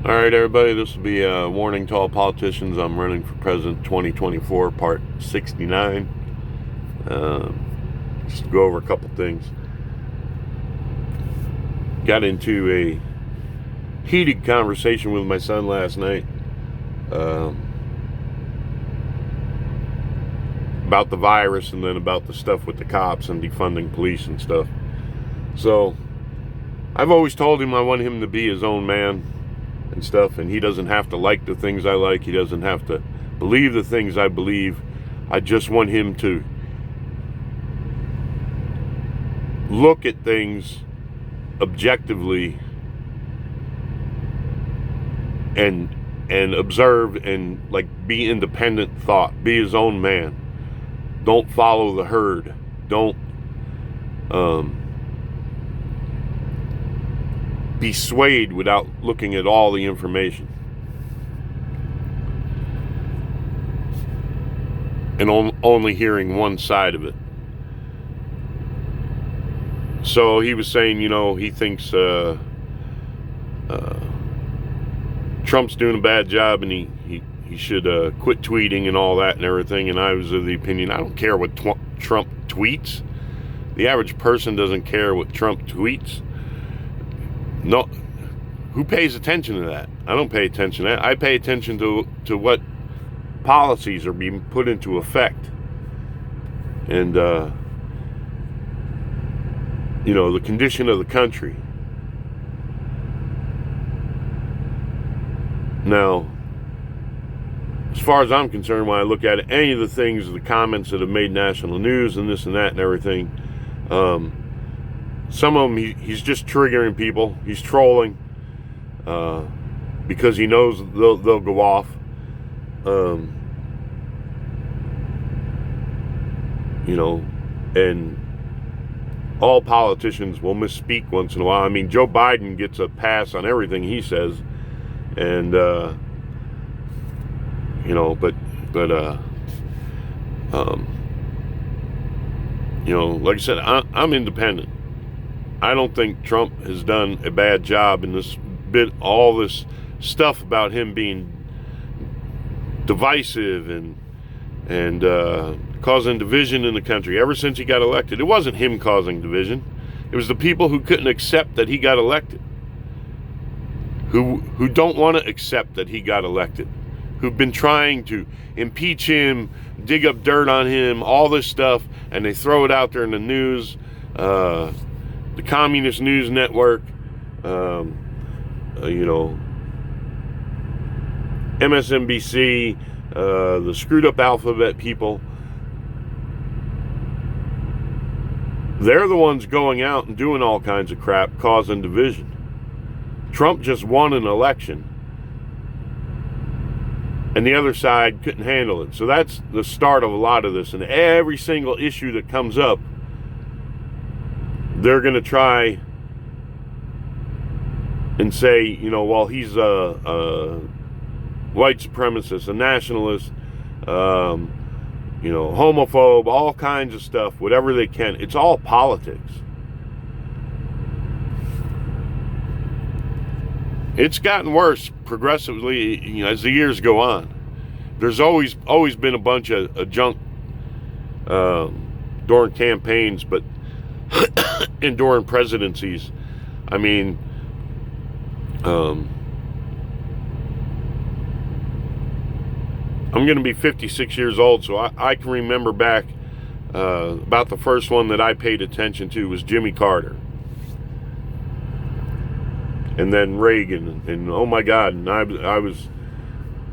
All right, everybody, this will be a warning to all politicians. I'm running for president 2024, part 69. Just to go over a couple things. Got into a heated conversation with my son last night about the virus and then about the stuff with the cops and defunding police and stuff. So I've always told him I want him to be his own man and stuff, and he doesn't have to like the things I like. He doesn't have to believe the things I believe. I just want him to look at things objectively and observe and like be independent thought, be his own man. Don't follow the herd. Don't be swayed without looking at all the information and only hearing one side of it. So he was saying, he thinks Trump's doing a bad job and he should quit tweeting and all that and everything. And I was of the opinion, I don't care what Trump tweets. The average person doesn't care what Trump tweets. No, who pays attention to that? I don't pay attention to that. I pay attention to what policies are being put into effect. And, the condition of the country. Now, as far as I'm concerned, when I look at it, any of the things, the comments that have made national news and this and that and everything, some of them he's just triggering people. He's trolling because he knows they'll go off. And all politicians will misspeak once in a while. I mean, Joe Biden gets a pass on everything he says, and like I said, I'm independent. I don't think Trump has done a bad job in all this stuff about him being divisive and causing division in the country ever since he got elected. It wasn't him causing division. It was the people who couldn't accept that he got elected, who don't want to accept that he got elected, who've been trying to impeach him, dig up dirt on him, all this stuff, and they throw it out there in the news, the Communist News Network, MSNBC, the screwed up alphabet people. They're the ones going out and doing all kinds of crap, causing division. Trump just won an election, and the other side couldn't handle it. So that's the start of a lot of this. And every single issue that comes up, they're going to try and say, he's a white supremacist, a nationalist, homophobe, all kinds of stuff, whatever they can. It's all politics. It's gotten worse progressively, as the years go on. There's always been a bunch of junk during campaigns, but and during presidencies. I mean, I'm going to be 56 years old, so I can remember back about the first one that I paid attention to was Jimmy Carter. And then Reagan, and oh my God, and I was,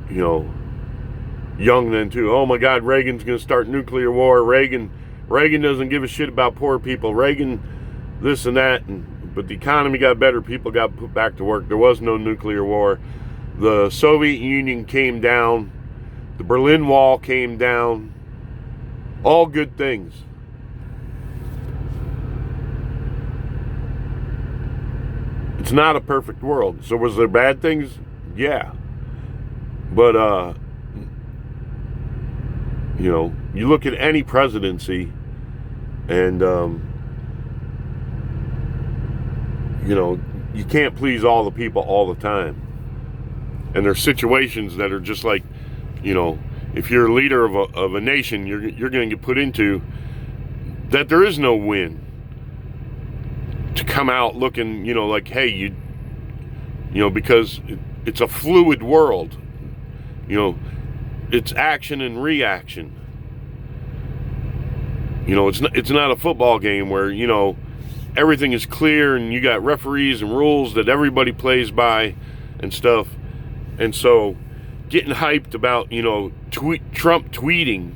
young then too. Oh my God, Reagan's going to start nuclear war. Reagan doesn't give a shit about poor people. Reagan, this and that, but the economy got better. People got put back to work. There was no nuclear war. The Soviet Union came down. The Berlin Wall came down. All good things. It's not a perfect world. So was there bad things? Yeah. But, you look at any presidency and, you can't please all the people all the time. And there's situations that are just like, if you're a leader of a nation, you're going to get put into that there is no win. To come out looking, like, hey, because it's a fluid world. It's action and reaction. It's not a football game where, everything is clear and you got referees and rules that everybody plays by and stuff. And so getting hyped about, Trump tweeting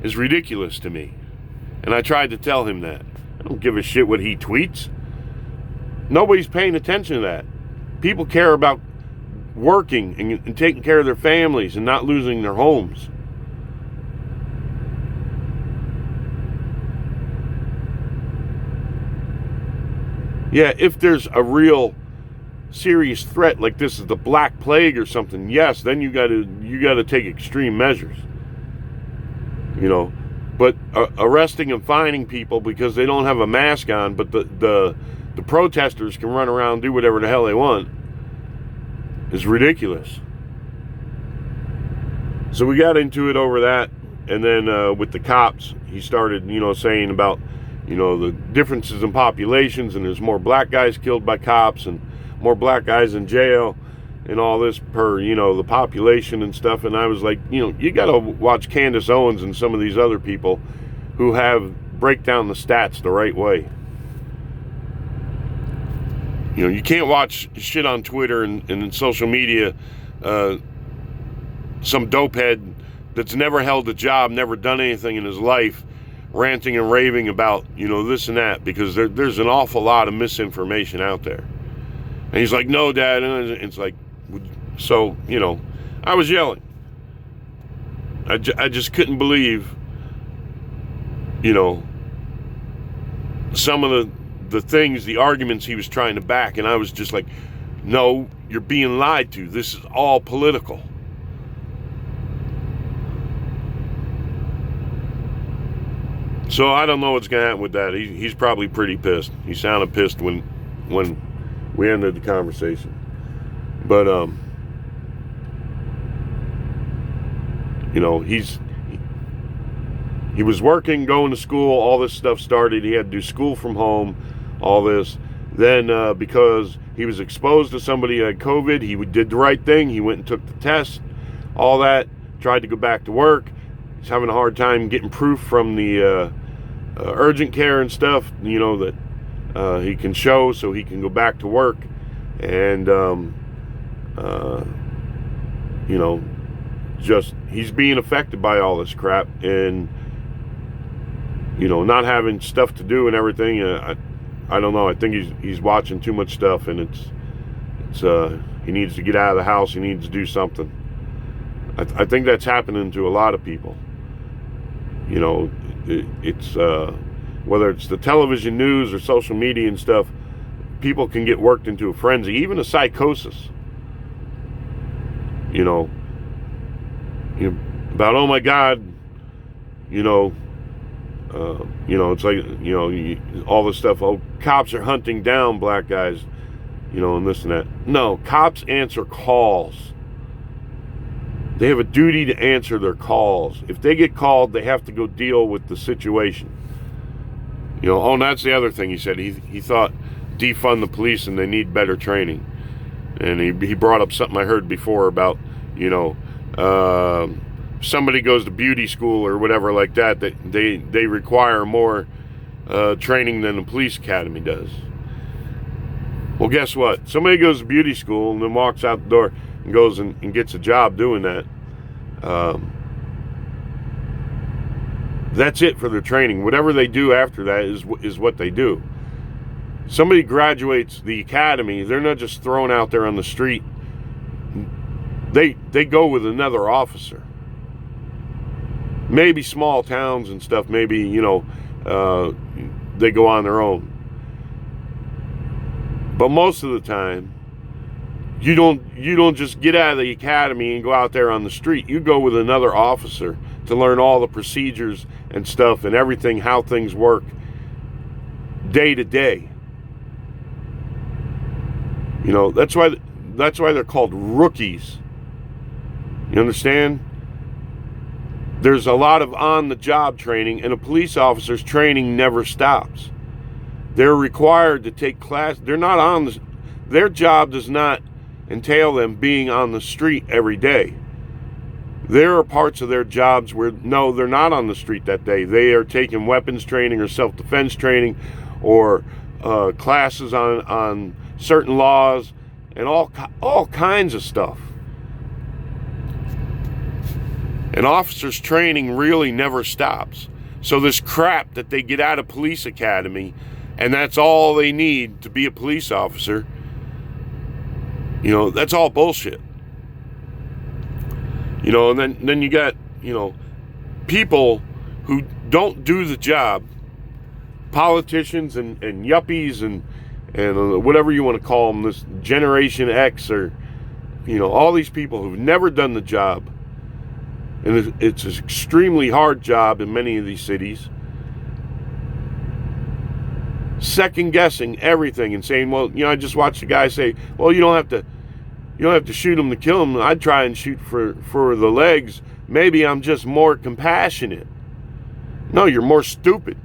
is ridiculous to me. And I tried to tell him that. I don't give a shit what he tweets. Nobody's paying attention to that. People care about working and taking care of their families and not losing their homes. Yeah, if there's a real serious threat like this is the Black Plague or something, yes, then you got to take extreme measures. But arresting and fining people because they don't have a mask on, but the protesters can run around and do whatever the hell they want is ridiculous. So we got into it over that, and then with the cops, he started, saying about, the differences in populations, and there's more black guys killed by cops and more black guys in jail and all this per, the population and stuff. And I was like, you got to watch Candace Owens and some of these other people who break down the stats the right way. You can't watch shit on Twitter and in social media, some dopehead that's never held a job, never done anything in his life, ranting and raving about, this and that, because there's an awful lot of misinformation out there. And he's like, no, Dad. And it's like, so, I was yelling. I just couldn't believe, some of the things, the arguments he was trying to back. And I was just like, no, you're being lied to. This is all political. So I don't know what's going to happen with that. He's probably pretty pissed. He sounded pissed when we ended the conversation. But, he was working, going to school, all this stuff started. He had to do school from home, all this. Then because he was exposed to somebody who had COVID, he did the right thing. He went and took the test, all that, tried to go back to work. He's having a hard time getting proof from the urgent care and stuff, that he can show so he can go back to work. And, just he's being affected by all this crap and, not having stuff to do and everything. I don't know. I think he's watching too much stuff, and it's he needs to get out of the house. He needs to do something. I think that's happening to a lot of people. It's whether it's the television news or social media and stuff, people can get worked into a frenzy, even a psychosis. About, oh my God, it's like, all this stuff. Oh, cops are hunting down black guys, and this and that. No, cops answer calls. They have a duty to answer their calls. If they get called, they have to go deal with the situation. And that's the other thing he said. He thought defund the police and they need better training. And he brought up something I heard before about, somebody goes to beauty school or whatever like that, that they require more training than the police academy does. Well, guess what? Somebody goes to beauty school and then walks out the door and goes and gets a job doing that. That's it for their training. Whatever they do after that is what they do. Somebody graduates the academy, they're not just thrown out there on the street. They go with another officer. Maybe small towns and stuff, maybe, they go on their own. But most of the time, you don't just get out of the academy and go out there on the street. You go with another officer to learn all the procedures and stuff and everything, how things work day to day. That's why they're called rookies You understand? There's a lot of on-the-job training, and a police officer's training never stops. They're required to take class. They're not on the... Their job does not entail them being on the street every day. There are parts of their jobs where, no, they're not on the street that day. They are taking weapons training or self-defense training or classes on certain laws and all kinds of stuff. An officer's training really never stops. So this crap that they get out of police academy and that's all they need to be a police officer, you know, that's all bullshit. You know, and then you got, you know, people who don't do the job, politicians and yuppies and whatever you want to call them, this Generation X or, you know, all these people who've never done the job. And it's an extremely hard job in many of these cities. Second guessing everything and saying, well, you know, I just watched a guy say, well, you don't have to shoot him to kill him. I'd try and shoot for the legs. Maybe I'm just more compassionate. No, you're more stupid.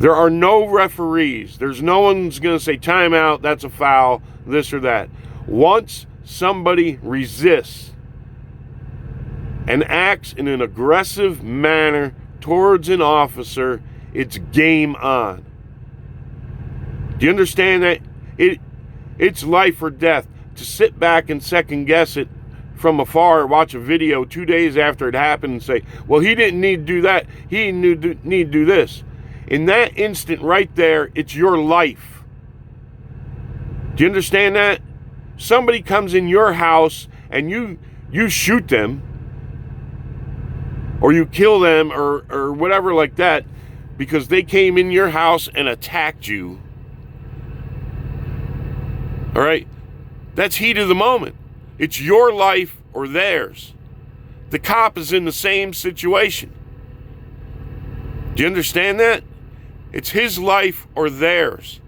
There are no referees. There's no one's going to say timeout, that's a foul, this or that. Once somebody resists and acts in an aggressive manner towards an officer, it's game on. Do you understand that? It's life or death. To sit back and second guess it from afar, watch a video 2 days after it happened and say, well, he didn't need to do that. He need to do this. In that instant right there, it's your life. Do you understand that? Somebody comes in your house and you shoot them or you kill them or whatever like that because they came in your house and attacked you. All right? That's heat of the moment. It's your life or theirs. The cop is in the same situation. Do you understand that? It's his life or theirs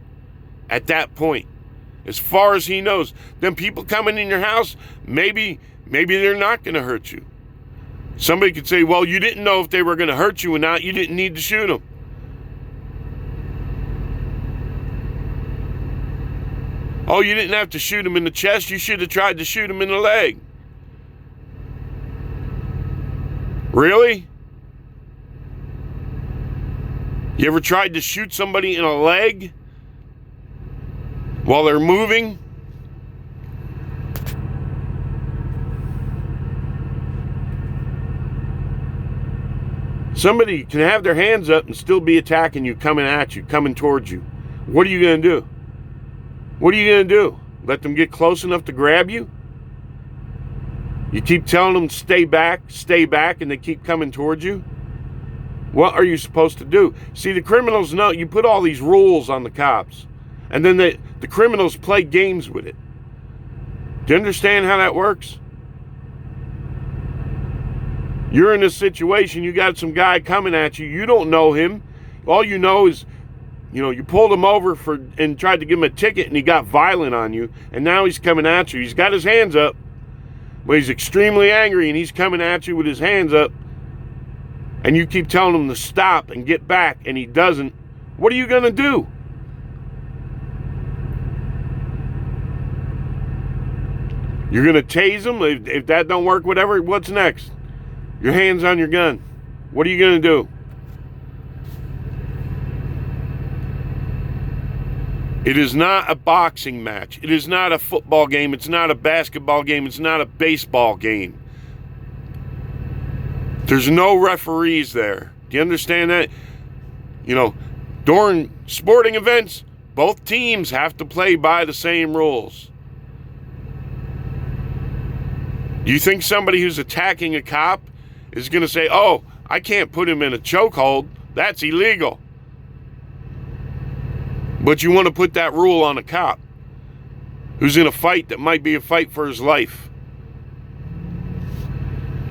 at that point. As far as he knows. Them people coming in your house, maybe they're not going to hurt you. Somebody could say, well, you didn't know if they were going to hurt you or not. You didn't need to shoot them. Oh, you didn't have to shoot him in the chest. You should have tried to shoot him in the leg. Really? You ever tried to shoot somebody in a leg while they're moving? Somebody can have their hands up and still be attacking you, coming at you, coming towards you. What are you going to do? What are you going to do? Let them get close enough to grab you? You keep telling them stay back, and they keep coming towards you? What are you supposed to do? See, the criminals know, you put all these rules on the cops, and then the criminals play games with it. Do you understand how that works? You're in a situation, you got some guy coming at you, you don't know him. All you know is, you know, you pulled him over and tried to give him a ticket and he got violent on you, and now he's coming at you. He's got his hands up, but he's extremely angry and he's coming at you with his hands up. And you keep telling him to stop and get back, and he doesn't. What are you going to do? You're going to tase him? If that don't work, whatever, what's next? Your hand's on your gun. What are you going to do? It is not a boxing match. It is not a football game. It's not a basketball game. It's not a baseball game. There's no referees there. Do you understand that? You know, during sporting events, both teams have to play by the same rules. Do you think somebody who's attacking a cop is going to say, oh, I can't put him in a chokehold? That's illegal. But you want to put that rule on a cop who's in a fight that might be a fight for his life.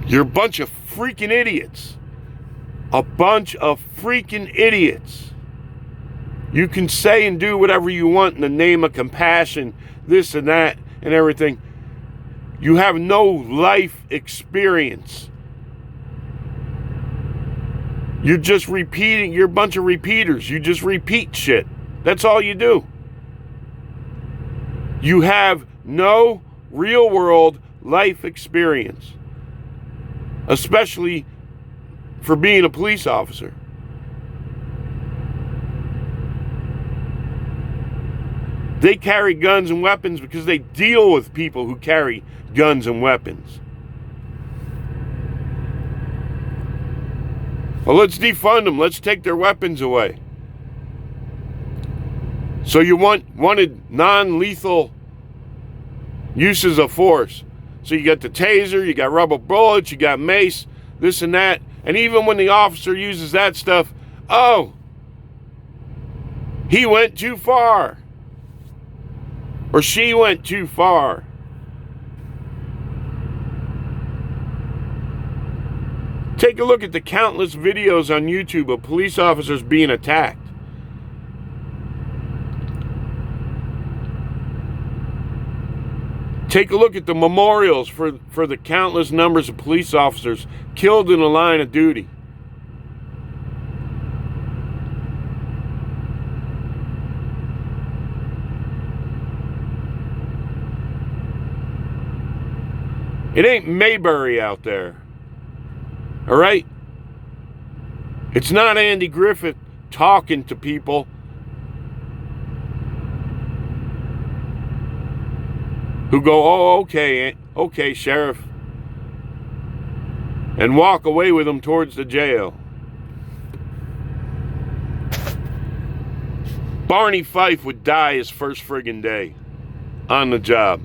You're a bunch of freaking idiots. A bunch of freaking idiots. You can say and do whatever you want in the name of compassion, this and that and everything. You have no life experience. You're just repeating. You're a bunch of repeaters. You just repeat shit. That's all you do. You have no real world life experience, especially for being a police officer. They carry guns and weapons because they deal with people who carry guns and weapons. Well, let's defund them. Let's take their weapons away. So you wanted non-lethal uses of force. So you got the taser, you got rubber bullets, you got mace, this and that. And even when the officer uses that stuff, oh, he went too far. Or she went too far. Take a look at the countless videos on YouTube of police officers being attacked. Take a look at the memorials for the countless numbers of police officers killed in the line of duty. It ain't Mayberry out there. All right? It's not Andy Griffith talking to people who go, oh, okay, Sheriff, and walk away with them towards the jail. Barney Fife would die his first friggin' day on the job.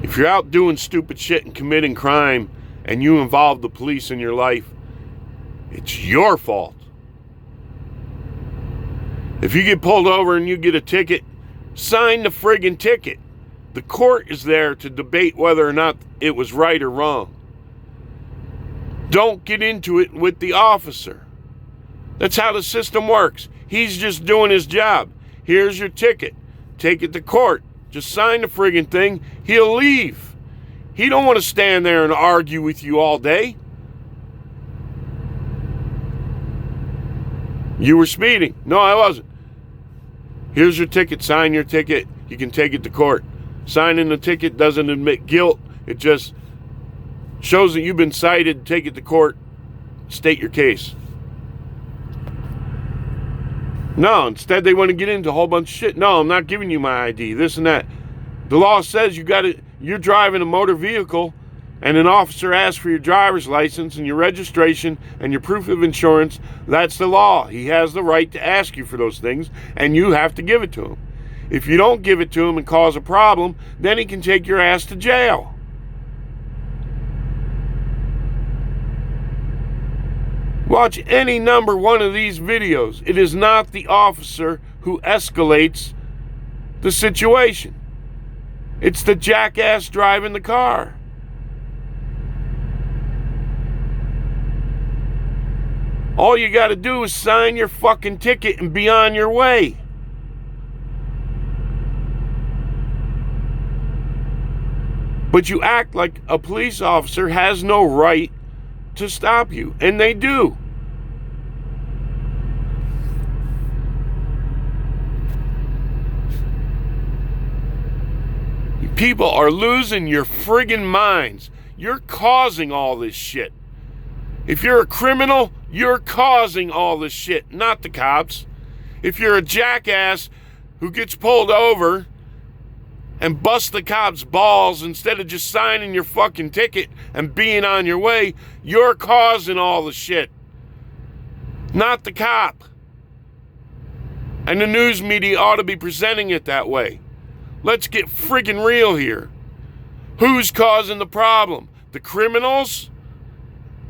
If you're out doing stupid shit and committing crime and you involve the police in your life, it's your fault. If you get pulled over and you get a ticket, sign the friggin' ticket. The court is there to debate whether or not it was right or wrong. Don't get into it with the officer. That's how the system works. He's just doing his job. Here's your ticket. Take it to court. Just sign the friggin' thing. He'll leave. He don't want to stand there and argue with you all day. You were speeding. No, I wasn't. Here's your ticket. Sign your ticket. You can take it to court. Signing the ticket doesn't admit guilt. It just shows that you've been cited. Take it to court. State your case. No, instead they want to get into a whole bunch of shit. No, I'm not giving you my ID, this and that. The law says you're driving a motor vehicle and an officer asks for your driver's license and your registration and your proof of insurance. That's the law. He has the right to ask you for those things and you have to give it to him. If you don't give it to him and cause a problem, then he can take your ass to jail. Watch any number one of these videos. It is not the officer who escalates the situation. It's the jackass driving the car. All you got to do is sign your fucking ticket and be on your way. But you act like a police officer has no right to stop you, and they do. People are losing your friggin' minds. You're causing all this shit. If you're a criminal, you're causing all this shit, not the cops. If you're a jackass who gets pulled over and busts the cops' balls instead of just signing your fucking ticket and being on your way, you're causing all the shit, not the cop. And the news media ought to be presenting it that way. Let's get friggin' real here. Who's causing the problem? The criminals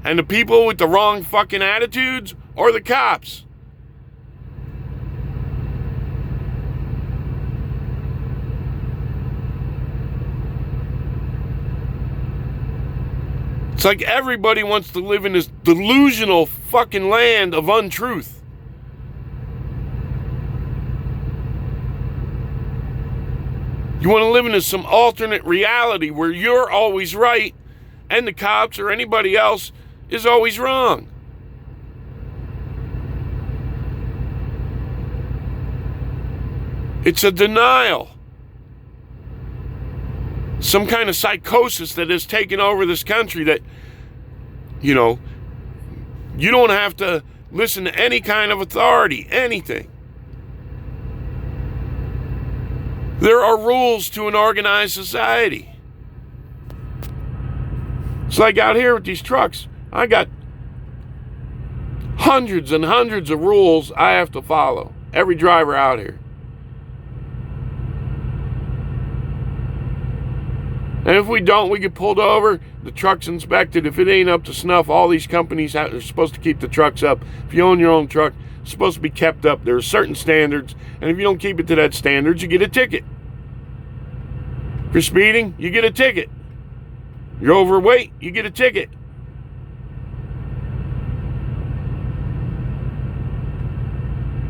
and the people with the wrong fucking attitudes, or the cops? It's like everybody wants to live in this delusional fucking land of untruth. You want to live in some alternate reality where you're always right and the cops or anybody else is always wrong. It's a denial. Some kind of psychosis that has taken over this country that, you know, you don't have to listen to any kind of authority, anything. There are rules to an organized society. It's like out here with these trucks. I got hundreds and hundreds of rules I have to follow. Every driver out here. And if we don't, we get pulled over. The truck's inspected. If it ain't up to snuff, all these companies are supposed to keep the trucks up. If you own your own truck, it's supposed to be kept up. There are certain standards. And if you don't keep it to that standard, you get a ticket. If you're speeding, you get a ticket. You're overweight, you get a ticket.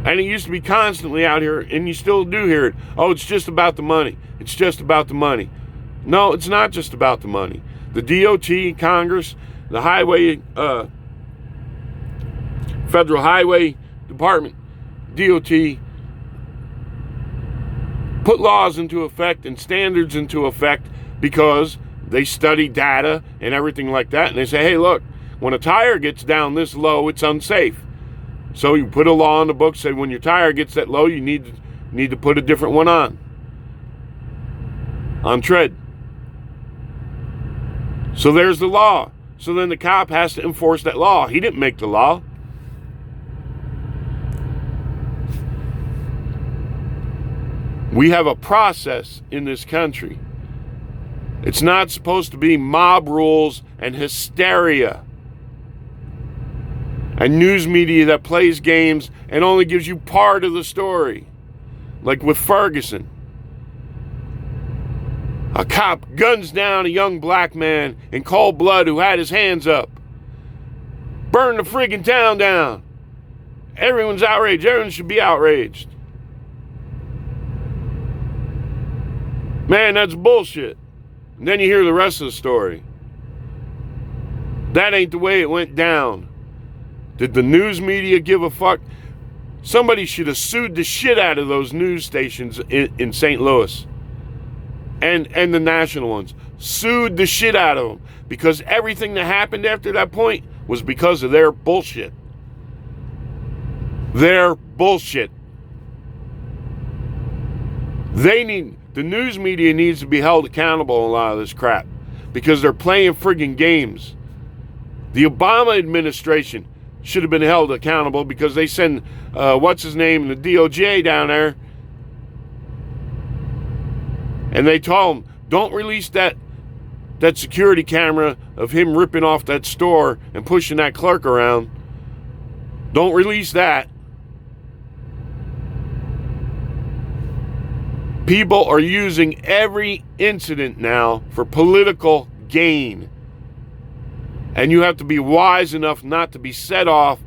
And it used to be constantly out here, and you still do hear it. Oh, it's just about the money. It's just about the money. No, it's not just about the money. The DOT, Congress, the Federal Highway Department, DOT, put laws into effect and standards into effect because they study data and everything like that. And they say, hey, look, when a tire gets down this low, it's unsafe. So you put a law in the book, say when your tire gets that low, you need to put a different one on tread. So there's the law. So then the cop has to enforce that law. He didn't make the law. We have a process in this country. It's not supposed to be mob rules and hysteria and news media that plays games and only gives you part of the story. Like with Ferguson. A cop guns down a young black man in cold blood who had his hands up. Burn the friggin' town down. Everyone's outraged. Everyone should be outraged. Man, that's bullshit. And then you hear the rest of the story. That ain't the way it went down. Did the news media give a fuck? Somebody should have sued the shit out of those news stations in St. Louis. And the national ones. Sued the shit out of them. Because everything that happened after that point was because of their bullshit. Their bullshit. The news media needs to be held accountable on a lot of this crap. Because they're playing friggin' games. The Obama administration should have been held accountable because they send, what's his name, the DOJ down there. And they told him, don't release that security camera of him ripping off that store and pushing that clerk around. Don't release that. People are using every incident now for political gain. And you have to be wise enough not to be set off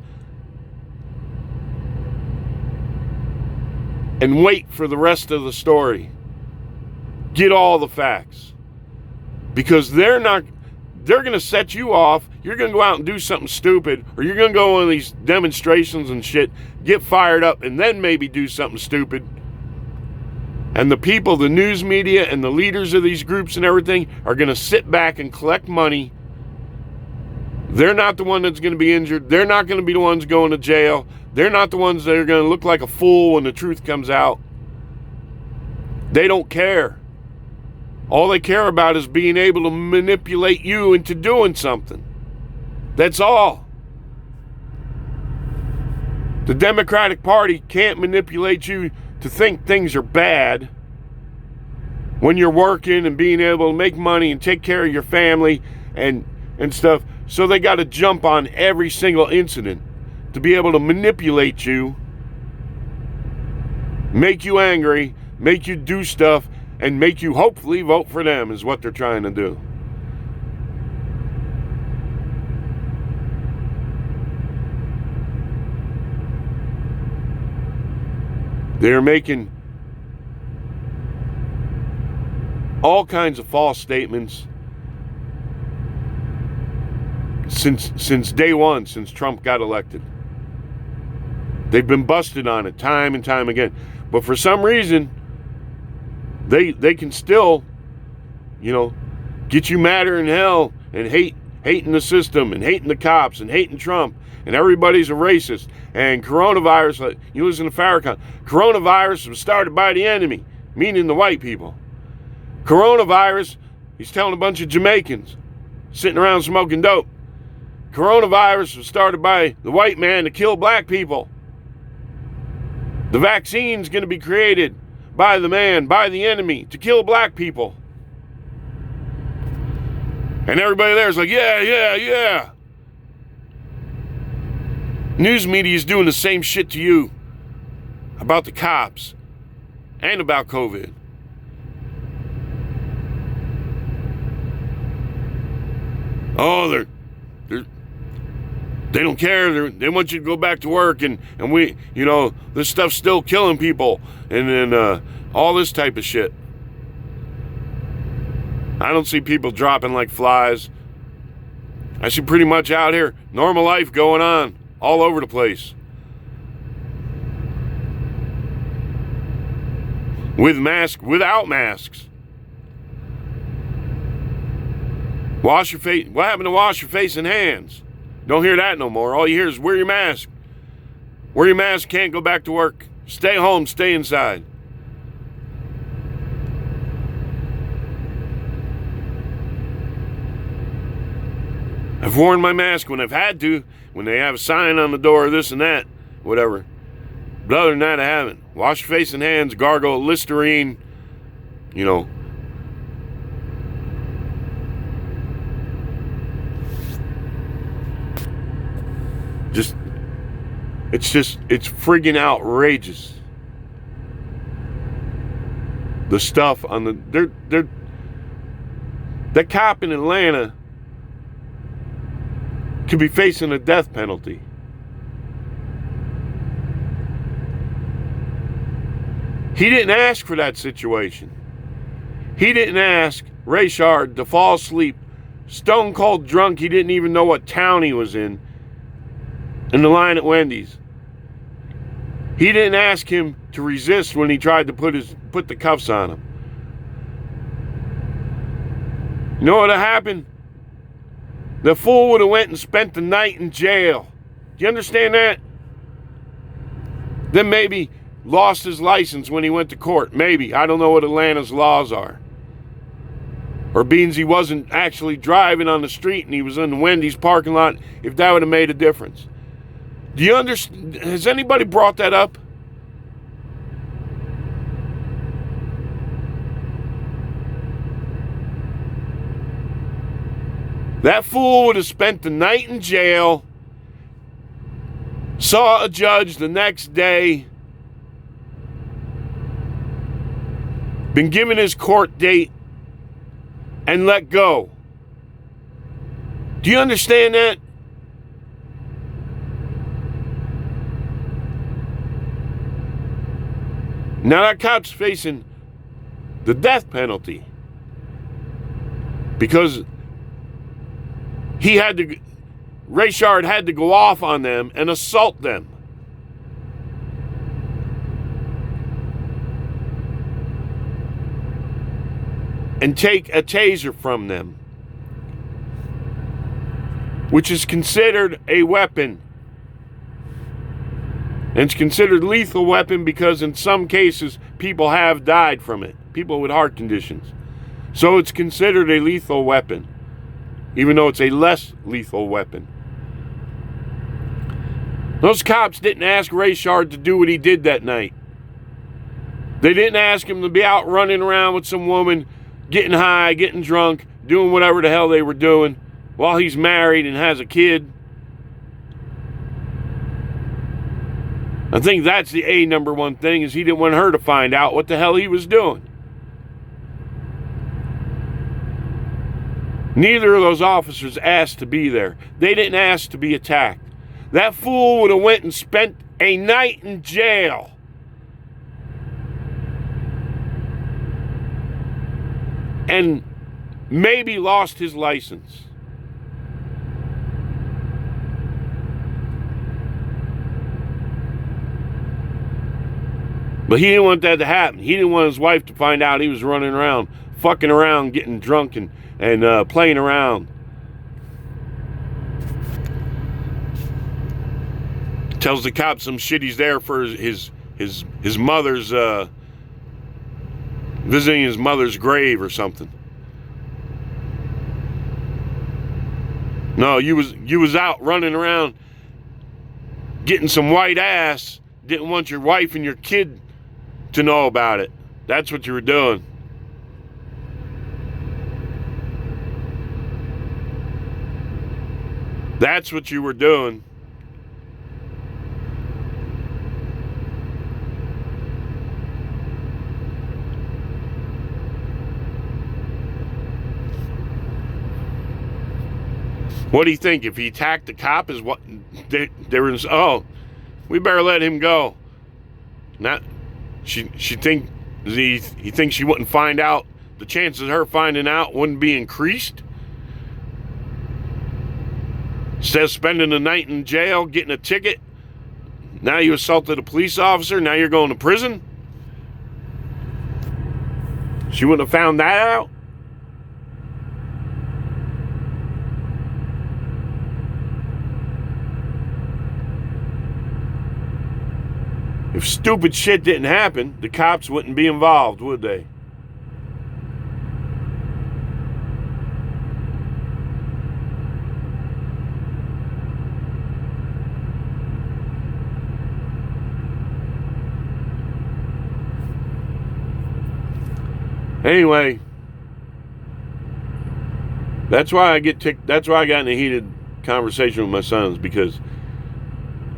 and wait for the rest of the story. Get all the facts. Because they're going to set you off. You're going to go out and do something stupid, or you're going to go on these demonstrations and shit, get fired up, and then maybe do something stupid. And the people, the news media, and the leaders of these groups and everything are going to sit back and collect money. They're not the one that's going to be injured. They're not going to be the ones going to jail. They're not the ones that are going to look like a fool when the truth comes out. They don't care. All they care about is being able to manipulate you into doing something. That's all. The Democratic Party can't manipulate you to think things are bad when you're working and being able to make money and take care of your family and stuff. So they got to jump on every single incident to be able to manipulate you, make you angry, make you do stuff, and make you hopefully vote for them is what they're trying to do. They're making all kinds of false statements since day one, since Trump got elected. They've been busted on it time and time again. But for some reason, they can still, get you madder than hell and hating the system and hating the cops and hating Trump and everybody's a racist. And coronavirus, like you listen to Farrakhan, coronavirus was started by the enemy, meaning the white people. Coronavirus, he's telling a bunch of Jamaicans sitting around smoking dope. Coronavirus was started by the white man to kill black people. The vaccine's going to be created by the man, by the enemy, to kill black people. And everybody there's like, yeah. News media is doing the same shit to you about the cops and about COVID. Oh, they don't care. They want you to go back to work, and we, this stuff's still killing people, and then all this type of shit. I don't see people dropping like flies. I see pretty much out here normal life going on all over the place. With masks, without masks. Wash your face. What happened to wash your face and hands? Don't hear that no more. All you hear is wear your mask. Wear your mask, can't go back to work. Stay home, stay inside. I've worn my mask when I've had to, when they have a sign on the door, this and that, whatever. But other than that, I haven't. Wash your face and hands, gargle, Listerine, It's friggin' outrageous. The stuff on the cop in Atlanta could be facing a death penalty. He didn't ask for that situation. He didn't ask Rayshard to fall asleep, stone cold drunk. He didn't even know what town he was in the line at Wendy's. He didn't ask him to resist when he tried to put the cuffs on him. You know what happened? The fool would have went and spent the night in jail. Do you understand that? Then maybe lost his license when he went to court. Maybe. I don't know what Atlanta's laws are. Or beans he wasn't actually driving on the street and he was in the Wendy's parking lot, if that would have made a difference. Do you understand? Has anybody brought that up? That fool would have spent the night in jail, saw a judge the next day, been given his court date, and let go. Do you understand that? Now that cop's facing the death penalty because Rayshard had to go off on them and assault them. And take a taser from them, which is considered a weapon. And it's considered lethal weapon because in some cases people have died from it. People with heart conditions. So it's considered a lethal weapon, even though it's a less lethal weapon. Those cops didn't ask Rayshard to do what he did that night. They didn't ask him to be out running around with some woman, getting high, getting drunk, doing whatever the hell they were doing while he's married and has a kid. I think that's the number one thing, is he didn't want her to find out what the hell he was doing. Neither of those officers asked to be there. They didn't ask to be attacked. That fool would have went and spent a night in jail and maybe lost his license. But he didn't want that to happen. He didn't want his wife to find out he was running around, fucking around, getting drunk and playing around. Tells the cops some shit he's there for his mother's, visiting his mother's grave or something. No, you was out running around getting some white ass. Didn't want your wife and your kid to know about it. That's what you were doing. That's what you were doing. What do you think? If he attacked the cop, is what they were? Oh, we better let him go. Not he thinks she wouldn't find out. The chances of her finding out wouldn't be increased. Instead of spending the night in jail, getting a ticket, now you assaulted a police officer. Now you're going to prison. She wouldn't have found that out. If stupid shit didn't happen, the cops wouldn't be involved, would they? Anyway, that's why I get ticked. That's why I got in a heated conversation with my sons, because,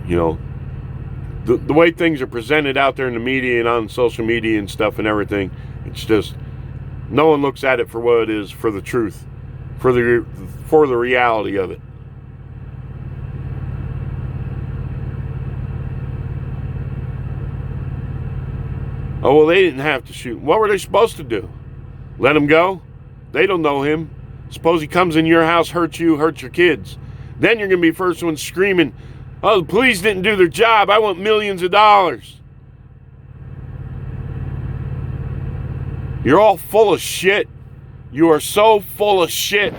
you know, the way things are presented out there in the media and on social media and stuff and everything, it's just, no one looks at it for what it is, for the truth, for the reality of it. Oh, well, they didn't have to shoot. What were they supposed to do? Let him go? They don't know him. Suppose he comes in your house, hurts you, hurts your kids. Then you're going to be the first one screaming, oh, the police didn't do their job. I want millions of dollars. You're all full of shit. You are so full of shit.